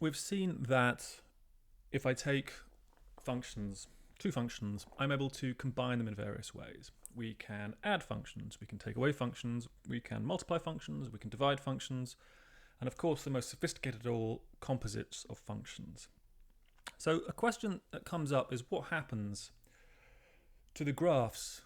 we've seen that if I take functions, two functions, I'm able to combine them in various ways. We can add functions, we can take away functions, we can multiply functions, we can divide functions, and of course the most sophisticated of all, composites of functions. So a question that comes up is what happens to the graphs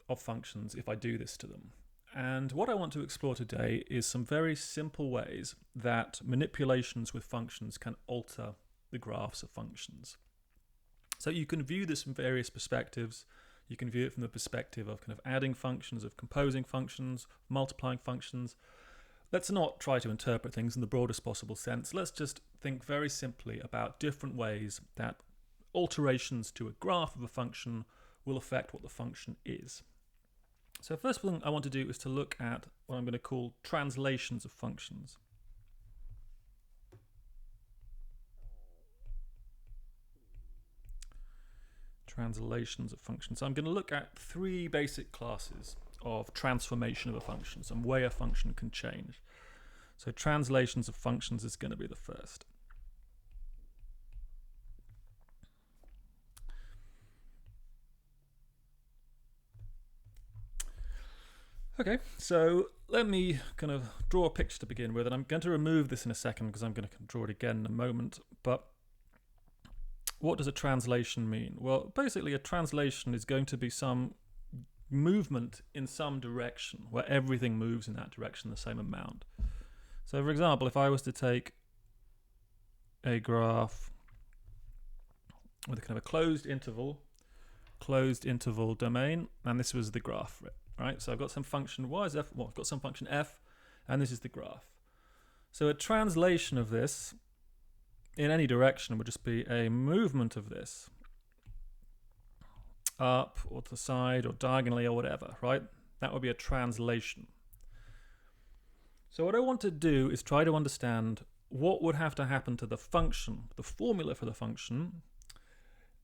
of functions if I do this to them? And what I want to explore today is some very simple ways that manipulations with functions can alter the graphs of functions. So you can view this from various perspectives. You can view it from the perspective of kind of adding functions, of composing functions, multiplying functions. Let's not try to interpret things in the broadest possible sense. Let's just think very simply about different ways that alterations to a graph of a function will affect what the function is. So first thing I want to do is to look at what I'm going to call translations of functions. Translations of functions. So I'm going to look at three basic classes of transformation of a function, some way a function can change. So translations of functions is going to be the first. Okay, so let me kind of draw a picture to begin with, and I'm going to remove this in a second because I'm going to draw it again in a moment. But what does a translation mean? Well, basically a translation is going to be some movement in some direction where everything moves in that direction the same amount. So for example, if I was to take a graph with a kind of a closed interval domain, and this was the graph for it, right? So I've got some function y is f, well, I've got some function f, and this is the graph. So a translation of this in any direction would just be a movement of this up or to the side or diagonally or whatever, right? That would be a translation. So what I want to do is try to understand what would have to happen to the function, the formula for the function,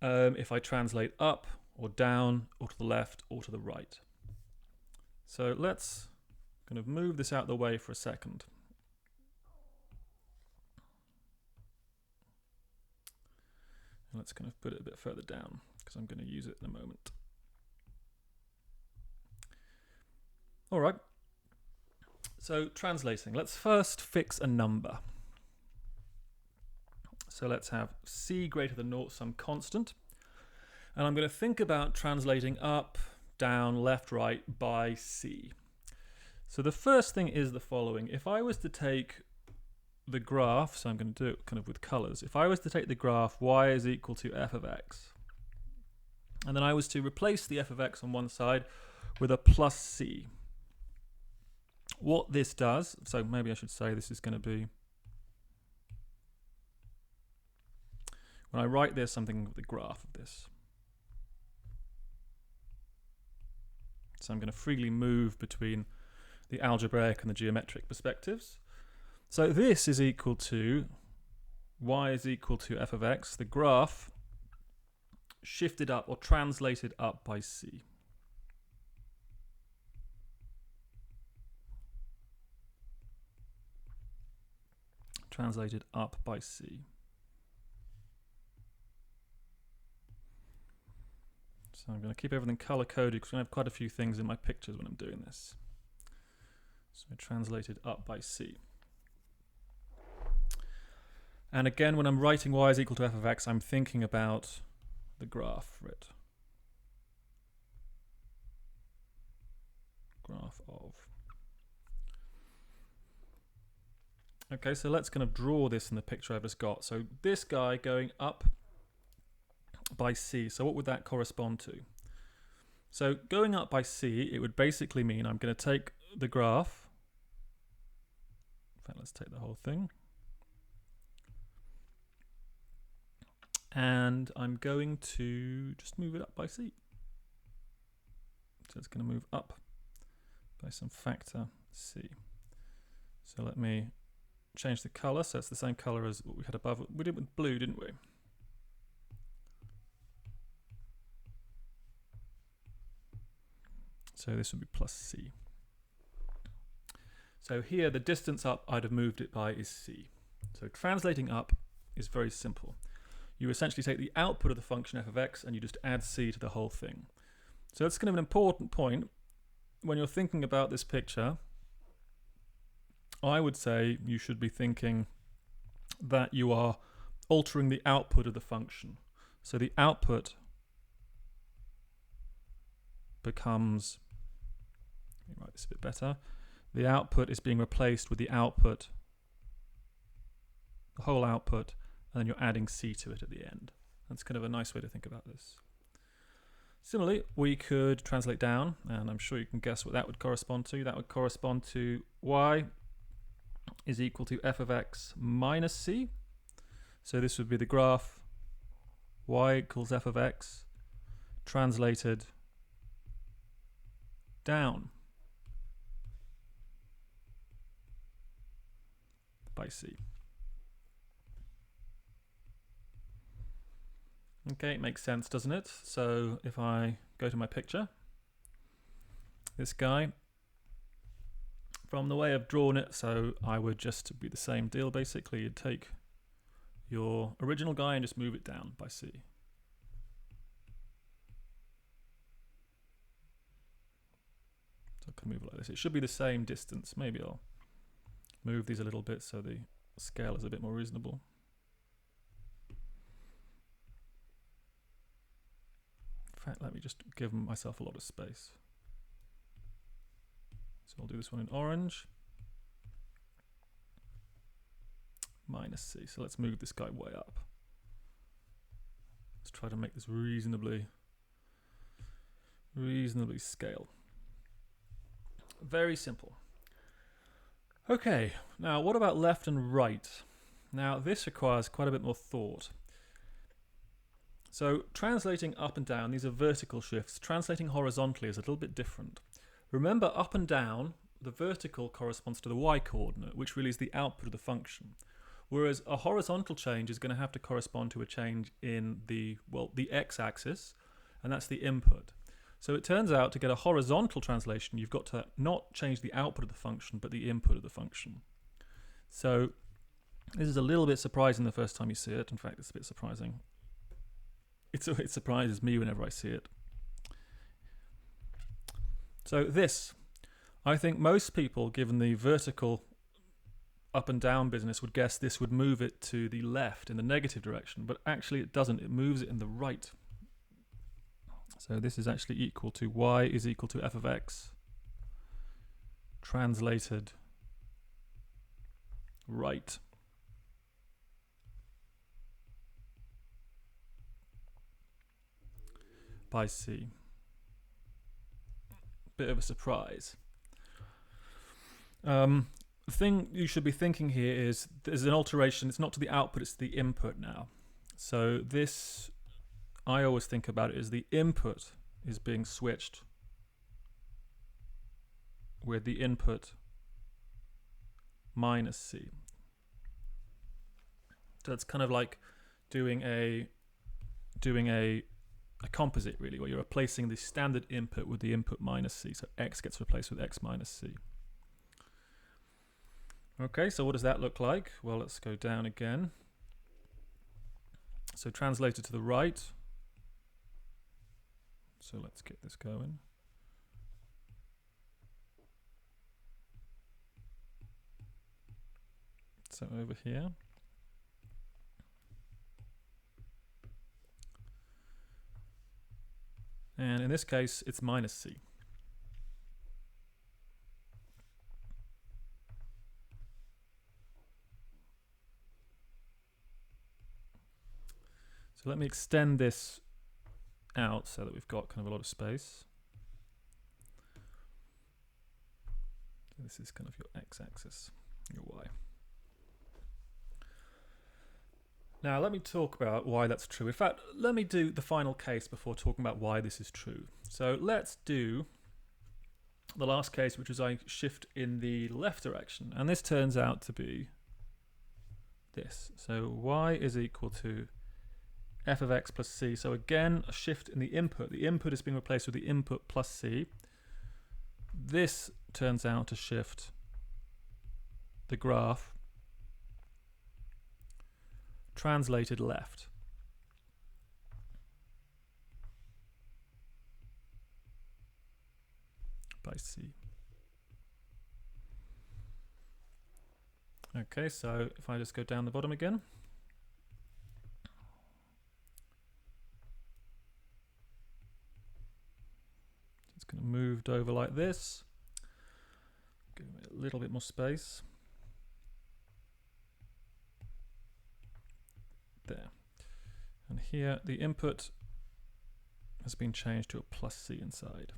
if I translate up or down or to the left or to the right. So let's kind of move this out of the way for a second. And let's kind of put it a bit further down because I'm going to use it in a moment. All right. So translating, let's first fix a number. So let's have c greater than 0, some constant. And I'm going to think about translating up, down, left, right by c. So the first thing is the following. If I was to take the graph, so I'm going to do it kind of with colors. If I was to take the graph y is equal to f of x, and then I was to replace the f of x on one side with a plus c. What this does, so maybe I should say this is going to be, when I write this, something with the graph of this. So I'm going to freely move between the algebraic and the geometric perspectives. So this is equal to y is equal to f of x, the graph shifted up or translated up by c. Translated up by c. So I'm going to keep everything color-coded because I have quite a few things in my pictures when I'm doing this. So translated up by c. And again, when I'm writing y is equal to f of x, I'm thinking about the graph for it. Graph of. Okay, so let's kind of draw this in the picture I've just got. So this guy going up by c. So what would that correspond to? So going up by c, it would basically mean I'm going to take the graph. In fact, let's take the whole thing. And I'm going to just move it up by c. So it's going to move up by some factor c. So let me change the color, so it's the same color as what we had above. We did it with blue, didn't we? So this would be plus c. So here, the distance up I'd have moved it by is c. So translating up, is very simple. You essentially take the output of the function f of x and you just add c to the whole thing. So that's kind of an important point. When you're thinking about this picture, I would say you should be thinking that you are altering the output of the function. So the output becomes, let me write this a bit better, the output is being replaced with the output, the whole output, and then you're adding c to it at the end. That's kind of a nice way to think about this. Similarly, we could translate down, and I'm sure you can guess what that would correspond to. That would correspond to y is equal to f of x minus c. So this would be the graph y equals f of x translated down by c. Okay, it makes sense, doesn't it? So if I go to my picture, this guy, from the way I've drawn it, so I would just be the same deal basically. You'd take your original guy and just move it down by c. So I can move it like this. It should be the same distance. Maybe I'll move these a little bit so the scale is a bit more reasonable. In fact, let me just give myself a lot of space. So I'll do this one in orange. Minus c. So let's move this guy way up. Let's try to make this reasonably scale. Very simple. Okay, now what about left and right? Now this requires quite a bit more thought. So translating up and down, these are vertical shifts. Translating horizontally is a little bit different. Remember, up and down, the vertical corresponds to the y-coordinate, which really is the output of the function. Whereas a horizontal change is going to have to correspond to a change in the x-axis, and that's the input. So it turns out to get a horizontal translation, you've got to not change the output of the function, but the input of the function. So this is a little bit surprising the first time you see it. In fact, it's a bit surprising. It surprises me whenever I see it. So this, I think most people, given the vertical up and down business, would guess this would move it to the left in the negative direction, but actually it doesn't. It moves it in the right. So this is actually equal to y is equal to f of x translated right. By c. Bit of a surprise. The thing you should be thinking here is there's an alteration. It's not to the output, it's to the input now. So this, I always think about it as the input is being switched with the input minus c. So it's kind of like doing a composite, really, where you're replacing the standard input with the input minus c. So x gets replaced with x minus c. Okay, so what does that look like? Well, let's go down again. So translated to the right. So let's get this going. So over here. And in this case, it's minus c. So let me extend this out so that we've got kind of a lot of space. This is kind of your x-axis, your y. Now let me talk about why that's true. In fact, let me do the final case before talking about why this is true. So let's do the last case, which is I shift in the left direction. And this turns out to be this. So y is equal to f of x plus c. So again, a shift in the input. The input is being replaced with the input plus c. This turns out to shift the graph translated left. By C. Okay, so if I just go down the bottom again. It's kind of moved over like this. Give it a little bit more space. There. And here the input has been changed to a plus C inside.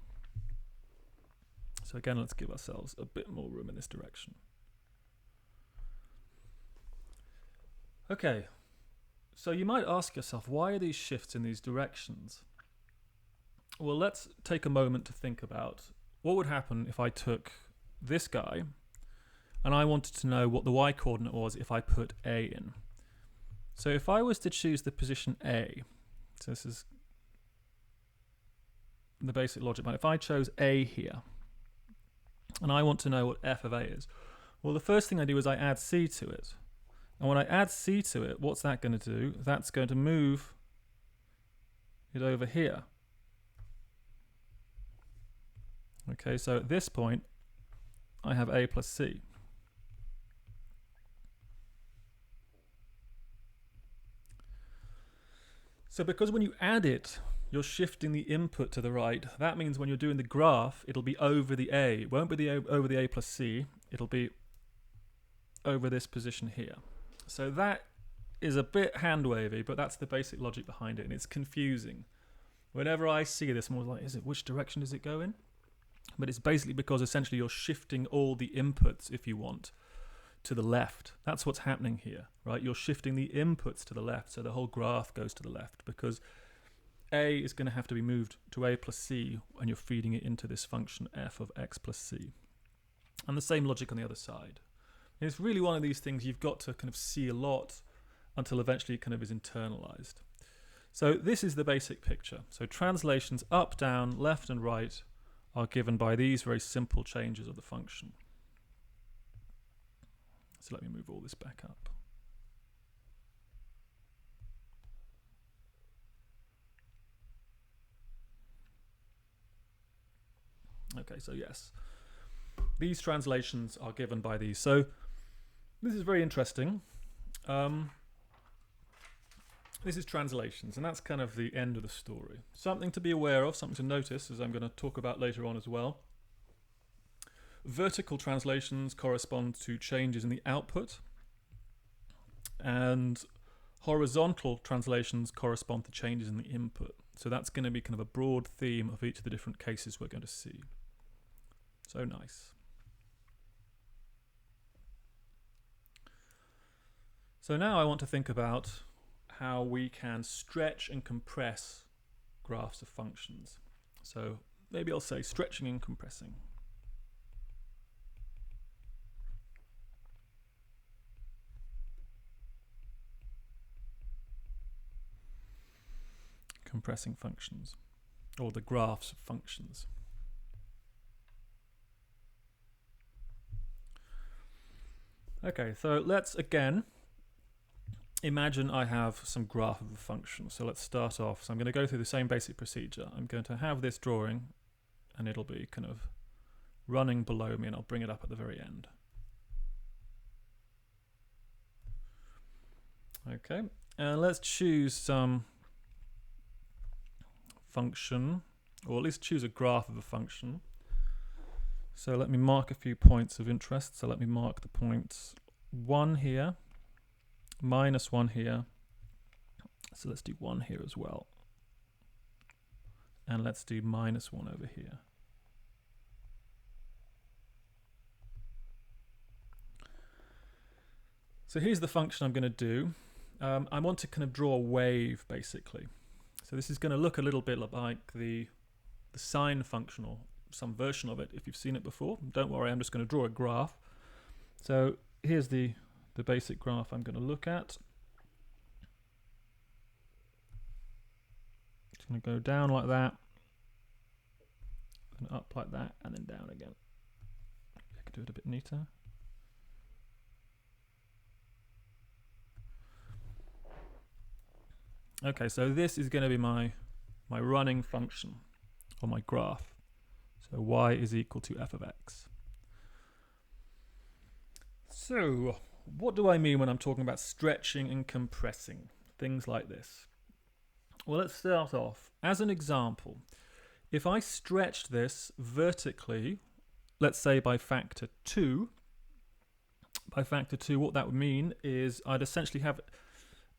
So again, let's give ourselves a bit more room in this direction. Okay, so you might ask yourself, why are these shifts in these directions? Well, let's take a moment to think about what would happen if I took this guy and I wanted to know what the y coordinate was if I put A in. So if I was to choose the position A, so this is the basic logic, but if I chose A here, and I want to know what f of A is, well, the first thing I do is I add C to it. And when I add C to it, what's that going to do? That's going to move it over here. Okay, so at this point, I have A plus C. So because when you add it, you're shifting the input to the right, that means when you're doing the graph, it'll be over the A. It won't be over the A plus C, it'll be over this position here. So that is a bit hand-wavy, but that's the basic logic behind it, and it's confusing. Whenever I see this, I'm always like, which direction does it go in? But it's basically because essentially you're shifting all the inputs, if you want, to the left. That's what's happening here, right? You're shifting the inputs to the left, so the whole graph goes to the left, because A is going to have to be moved to A plus C, and you're feeding it into this function f of x plus c. And the same logic on the other side. It's really one of these things you've got to kind of see a lot until eventually it kind of is internalized. So this is the basic picture. So translations up, down, left and right are given by these very simple changes of the function. So let me move all this back up. Okay, so yes, these translations are given by these. So this is very interesting. This is translations, and that's kind of the end of the story. Something to be aware of, something to notice, as I'm going to talk about later on as well. Vertical translations correspond to changes in the output, and horizontal translations correspond to changes in the input. So that's going to be kind of a broad theme of each of the different cases we're going to see. So nice. So now I want to think about how we can stretch and compress graphs of functions. So maybe I'll say stretching and compressing. Compressing functions, or the graphs of functions. Okay, so let's again imagine I have some graph of a function. So let's start off. So I'm going to go through the same basic procedure. I'm going to have this drawing, and it'll be kind of running below me, and I'll bring it up at the very end. Okay, and let's choose some function, or at least choose a graph of a function. So let me mark a few points of interest. So let me mark the points 1 here, -1 here. So let's do 1 here as well. And let's do -1 over here. So here's the function I'm going to do. I want to kind of draw a wave, basically. So this is going to look a little bit like the sine function, or some version of it if you've seen it before. Don't worry, I'm just going to draw a graph. So here's the basic graph I'm going to look at. It's going to go down like that, and up like that, and then down again. I could do it a bit neater. Okay, so this is going to be my running function, or my graph. So y is equal to f of x. So what do I mean when I'm talking about stretching and compressing? Things like this. Well, let's start off. As an example, if I stretched this vertically, let's say by factor 2, what that would mean is I'd essentially have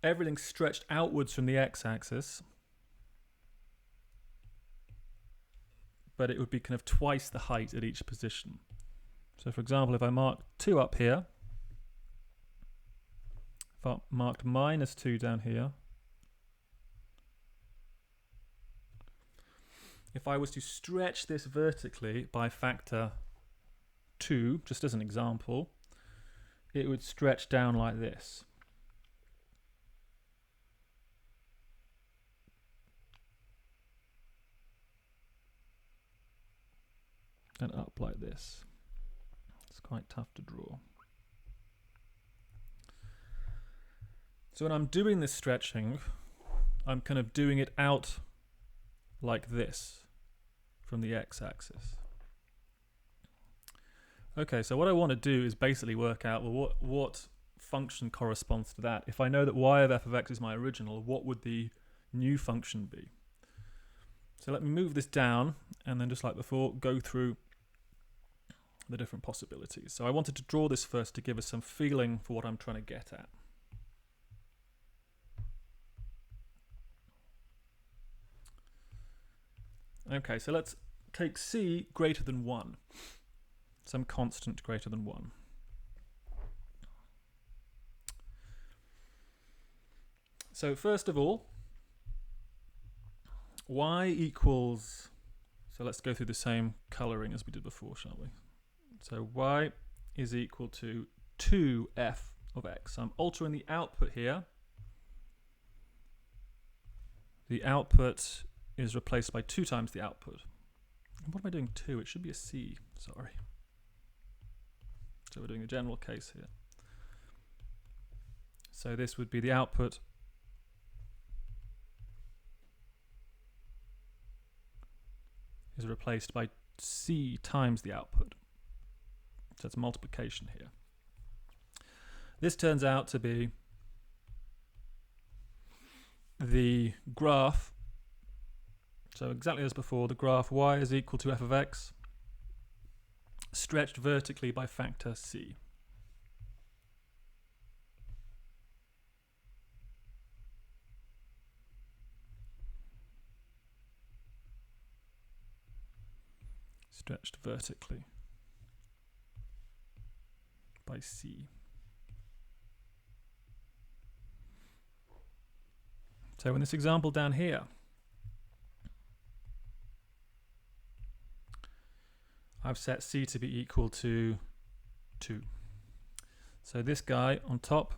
everything stretched outwards from the x-axis, but it would be kind of twice the height at each position. So for example, if I mark 2 up here, if I marked minus 2 down here, if I was to stretch this vertically by factor 2, just as an example, it would stretch down like this. And up like this. It's quite tough to draw. So when I'm doing this stretching, I'm kind of doing it out like this from the x-axis. Okay, so what I want to do is basically work out, well, what function corresponds to that? If I know that y of f of x is my original, what would the new function be? So let me move this down, and then just like before, go through the different possibilities. So I wanted to draw this first to give us some feeling for what I'm trying to get at. Okay, so let's take c greater than 1, some constant greater than 1. So first of all, y equals, so let's go through the same colouring as we did before, shall we? So y is equal to 2f of x. So I'm altering the output here. The output is replaced by 2 times the output. And what am I doing 2? It should be a c, sorry. So we're doing a general case here. So this would be the output is replaced by c times the output. So it's multiplication here. This turns out to be the graph. So exactly as before, the graph y is equal to f of x stretched vertically by factor c. Stretched vertically by c. So in this example down here, I've set c to be equal to 2. So this guy on top,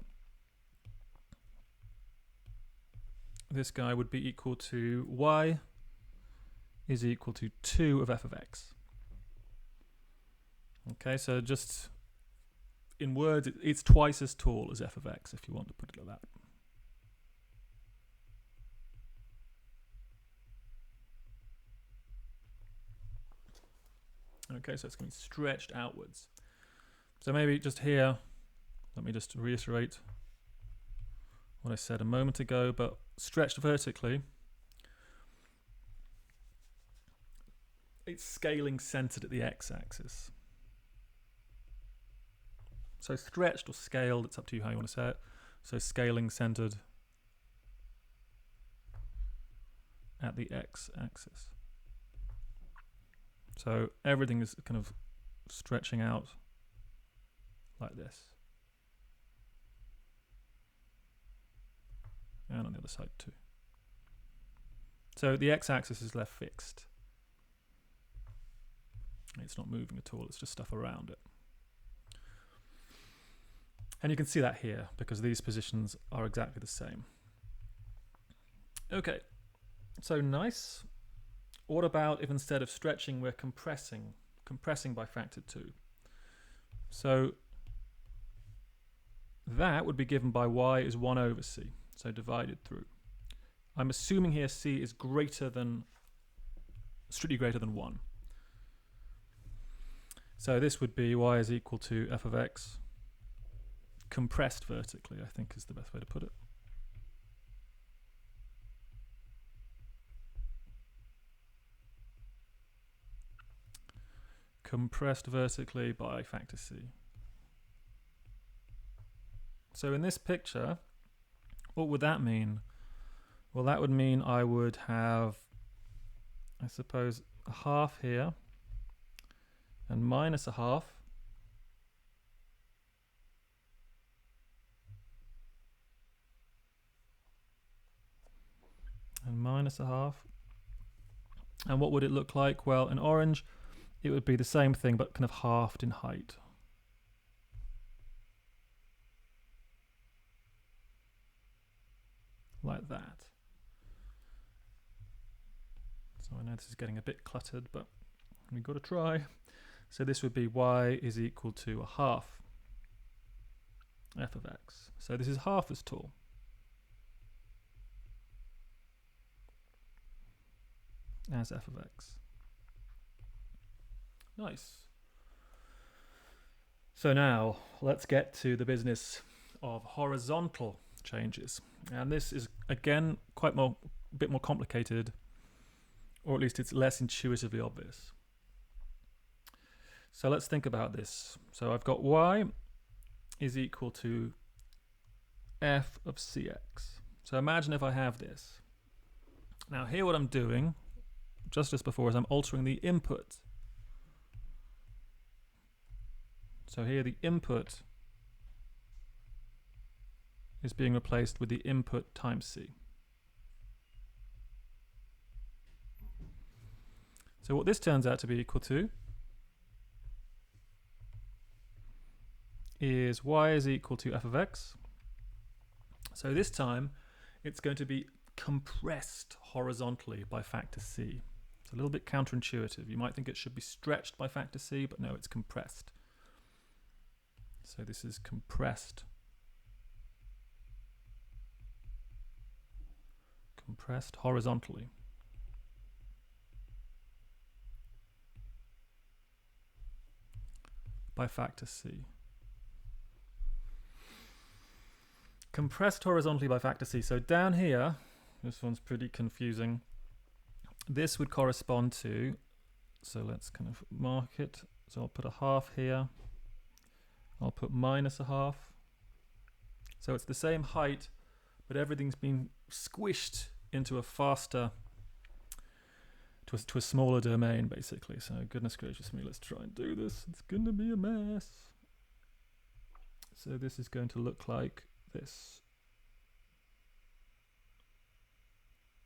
this guy would be equal to y is equal to 2 of f of x. Okay, so just in words, it's twice as tall as f of x, if you want to put it like that. Okay, so it's going to be stretched outwards. So maybe just here, let me just reiterate what I said a moment ago, but stretched vertically, it's scaling centered at the x-axis. So stretched or scaled, it's up to you how you want to say it. So scaling centered at the x-axis. So everything is kind of stretching out like this. And on the other side too. So the x-axis is left fixed. It's not moving at all, it's just stuff around it. And you can see that here because these positions are exactly the same. Okay, so nice. What about if instead of stretching we're compressing by factor 2? So that would be given by y is 1 over c, so divided through. I'm assuming here c is strictly greater than 1. So this would be y is equal to f of x compressed vertically, I think is the best way to put it. Compressed vertically by factor c. So in this picture, what would that mean? Well, that would mean I would have, I suppose, a half here and minus a half. And minus a half. And what would it look like? Well, in orange, it would be the same thing, but kind of halved in height. Like that. So I know this is getting a bit cluttered, but we've got to try. So this would be y is equal to a half f of x. So this is half as tall. As f of x. Nice. So now let's get to the business of horizontal changes. And this is again a bit more complicated, or at least it's less intuitively obvious. So let's think about this. So I've got y is equal to f of cx. So imagine if I have this. Now here what I'm doing, just as before, is I'm altering the input. So here the input is being replaced with the input times c. So what this turns out to be equal to is y is equal to f of x. So this time it's going to be compressed horizontally by factor c. It's a little bit counterintuitive. You might think it should be stretched by factor c, but no, it's compressed. So this is compressed horizontally. By factor c. Compressed horizontally by factor c. So down here, this one's pretty confusing. This would correspond to, so let's kind of mark it. So I'll put a half here. I'll put minus a half. So it's the same height, but everything's been squished into a faster, to a smaller domain, basically. So goodness gracious me, let's try and do this. It's going to be a mess. So this is going to look like this.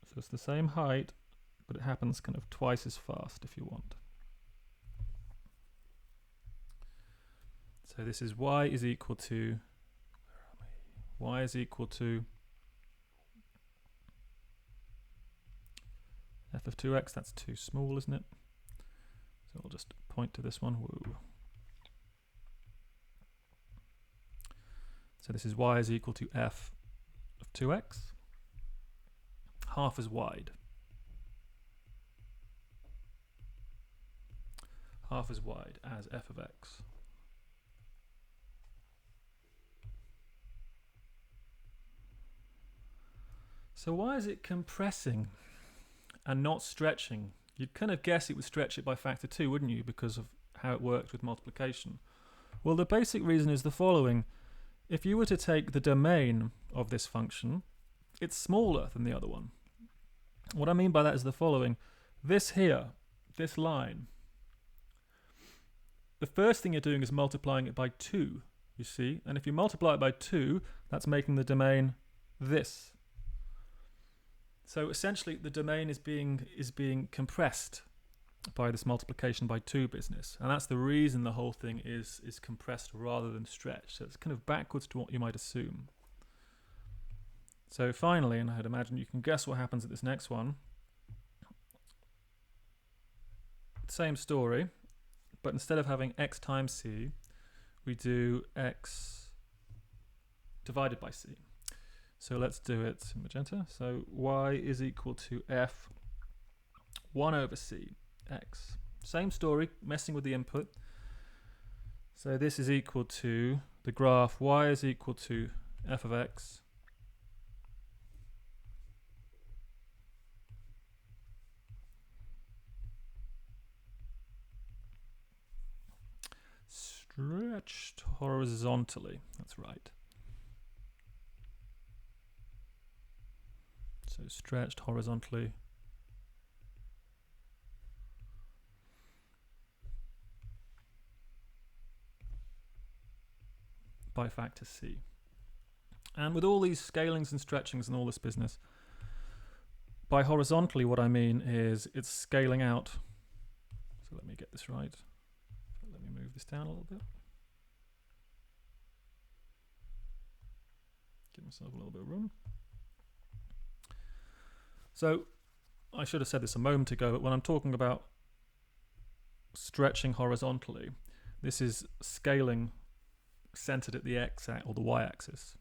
So it's the same height, but it happens kind of twice as fast if you want. So this is y is equal to, y is equal to f of 2x. That's too small, isn't it? So I'll just point to this one. Whoa. So this is y is equal to f of 2x, half as wide. Half as wide as f of x. So why is it compressing and not stretching? You'd kind of guess it would stretch it by factor 2, wouldn't you, because of how it worked with multiplication? Well, the basic reason is the following. If you were to take the domain of this function, it's smaller than the other one. What I mean by that is the following. This here, this line, the first thing you're doing is multiplying it by 2, you see? And if you multiply it by 2, that's making the domain this. So essentially the domain is being compressed by this multiplication by 2 business. And that's the reason the whole thing is compressed rather than stretched. So it's kind of backwards to what you might assume. So finally, and I'd imagine you can guess what happens at this next one. Same story, but instead of having x times c, we do x divided by c. So let's do it in magenta. So y is equal to f 1 over c x. Same story, messing with the input. So this is equal to the graph y is equal to f of x stretched horizontally. That's right. So stretched horizontally by factor c. And with all these scalings and stretchings and all this business, by horizontally what I mean is it's scaling out. So let me get this right. Let me move this down a little bit. Give myself a little bit of room. So I should have said this a moment ago, but when I'm talking about stretching horizontally, this is scaling centered at the x or the y-axis.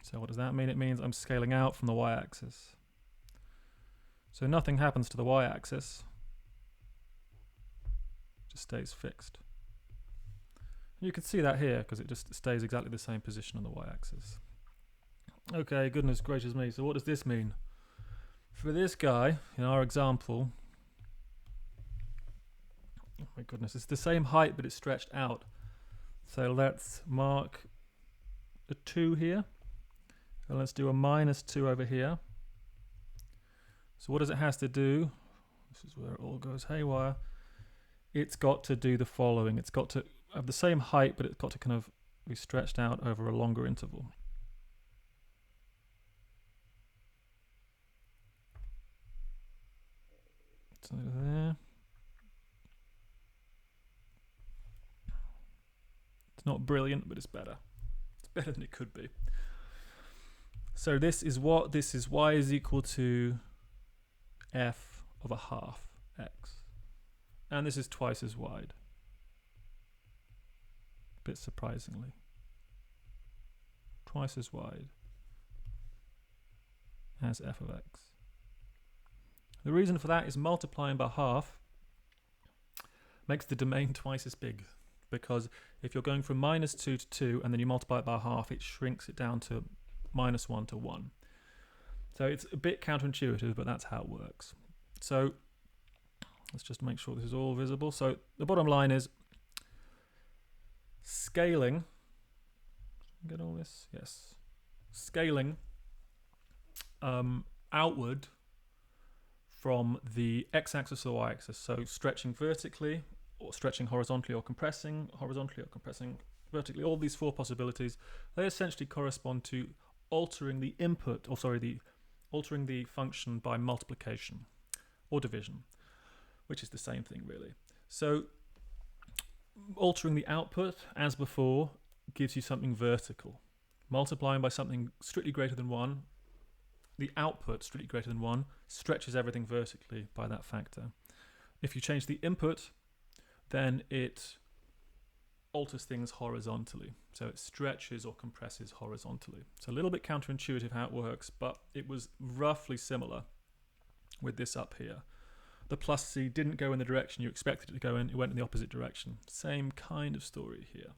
So what does that mean? It means I'm scaling out from the y-axis. So nothing happens to the y-axis, just stays fixed. And you can see that here because it just stays exactly the same position on the y-axis. Okay, goodness gracious me. So what does this mean? For this guy, in our example, oh my goodness, it's the same height but it's stretched out. So let's mark a 2 here. And let's do a -2 over here. So what does it has to do? This is where it all goes haywire. It's got to do the following. It's got to have the same height, but it's got to kind of be stretched out over a longer interval. So there. It's not brilliant, but it's better. It's better than it could be. So this is what? This is y is equal to f of a half x. And this is twice as wide. A bit surprisingly. Twice as wide as f of x. The reason for that is multiplying by half makes the domain twice as big. Because if you're going from -2 to 2 and then you multiply it by half, it shrinks it down to -1 to 1. So it's a bit counterintuitive, but that's how it works. So let's just make sure this is all visible. So the bottom line is scaling. Get all this? Yes. Scaling outward from the x-axis or the y-axis. So stretching vertically or stretching horizontally or compressing vertically. All these 4 possibilities, they essentially correspond to altering the input, altering the function by multiplication or division, which is the same thing really. So altering the output, as before, gives you something vertical. Multiplying by something strictly greater than 1, the output strictly greater than 1 stretches everything vertically by that factor. If you change the input, then it alters things horizontally. So it stretches or compresses horizontally. It's a little bit counterintuitive how it works, but it was roughly similar with this up here. The plus c didn't go in the direction you expected it to go in, it went in the opposite direction. Same kind of story here.